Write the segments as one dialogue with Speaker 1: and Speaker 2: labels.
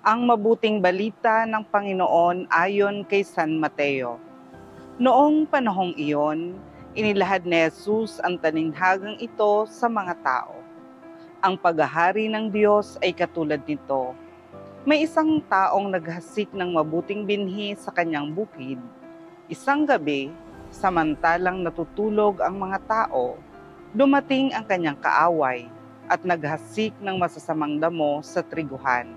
Speaker 1: Ang mabuting balita ng Panginoon ayon kay San Mateo. Noong panahong iyon, inilahad ni Jesus ang taninhagang ito sa mga tao. Ang paghahari ng Diyos ay katulad nito. May isang taong naghasik ng mabuting binhi sa kanyang bukid. Isang gabi, samantalang natutulog ang mga tao, dumating ang kanyang kaaway at naghasik ng masasamang damo sa triguhan.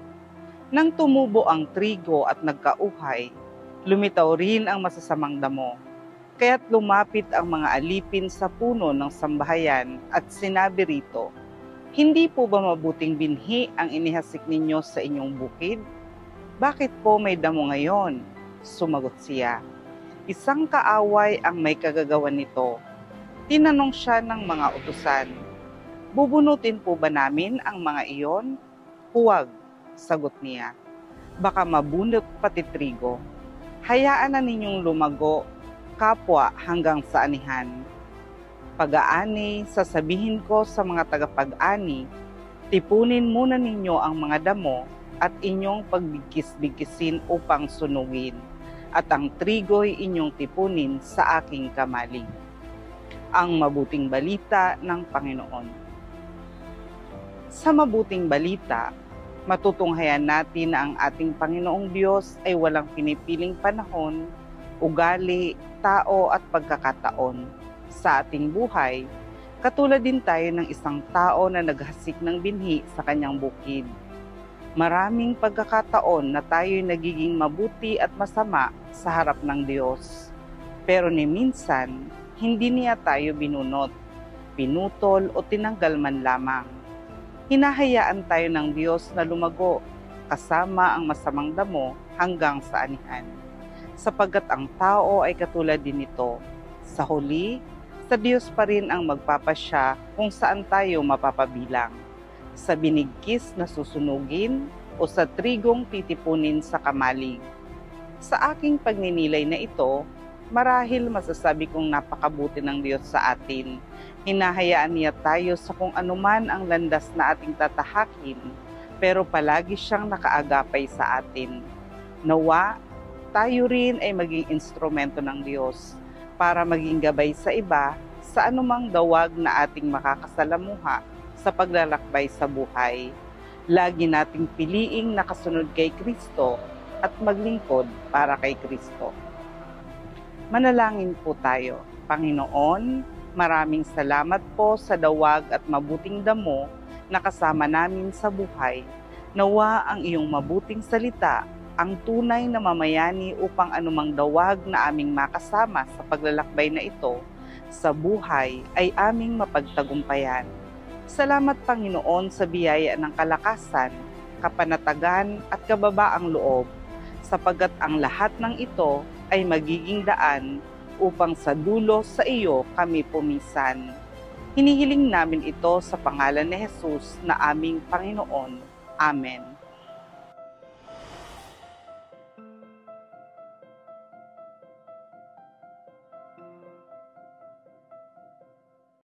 Speaker 1: Nang tumubo ang trigo at nagkauhay, lumitaw rin ang masasamang damo. Kaya't lumapit ang mga alipin sa puno ng sambahayan at sinabi rito, "Hindi po ba mabuting binhi ang inihasik ninyo sa inyong bukid? Bakit po may damo ngayon?" Sumagot siya, "Isang kaaway ang may kagagawan nito." Tinanong siya ng mga utusan, "Bubunutin po ba namin ang mga iyon?" "Huwag," sagot niya, "baka mabunot pati trigo. Hayaan na ninyong lumago kapwa hanggang sa anihan. Pag-aani, sasabihin ko sa mga tagapag-ani, tipunin muna ninyo ang mga damo at inyong pagbigkis-bigkisin upang sunugin, at ang trigo'y inyong tipunin sa aking kamali." Ang mabuting balita ng Panginoon. Sa mabuting balita, matutunghayan natin na ang ating Panginoong Diyos ay walang pinipiling panahon, ugali, tao at pagkakataon. Sa ating buhay, katulad din tayo ng isang tao na naghasik ng binhi sa kanyang bukid. Maraming pagkakataon na tayo'y nagiging mabuti at masama sa harap ng Diyos. Pero ni minsan, hindi niya tayo binunot, pinutol o tinanggal man lamang. Hinahayaan tayo ng Diyos na lumago kasama ang masamang damo hanggang sa anihan. Sapagkat ang tao ay katulad din nito. Sa huli, sa Diyos pa rin ang magpapasya kung saan tayo mapapabilang. Sa binigkis na susunugin o sa trigong titipunin sa kamalig. Sa aking pagninilay na ito, marahil masasabi kong napakabuti ng Diyos sa atin. Hinahayaan niya tayo sa kung anuman ang landas na ating tatahakin, pero palagi siyang nakaagapay sa atin. Nawa, tayo rin ay maging instrumento ng Diyos para maging gabay sa iba sa anumang dawag na ating makakasalamuha sa paglalakbay sa buhay. Lagi nating piliing nakasunod kay Kristo at maglingkod para kay Kristo. Manalangin po tayo. Panginoon, maraming salamat po sa dawag at mabuting damo na kasama namin sa buhay. Nawa ang iyong mabuting salita ang tunay na mamayani upang anumang dawag na aming makasama sa paglalakbay na ito sa buhay ay aming mapagtagumpayan. Salamat Panginoon sa biyaya ng kalakasan, kapanatagan at kababaang loob, sapagkat ang lahat ng ito ay magiging daan upang sa dulo sa iyo kami pumisan. Hinihiling namin ito sa pangalan ni Jesus na aming Panginoon. Amen.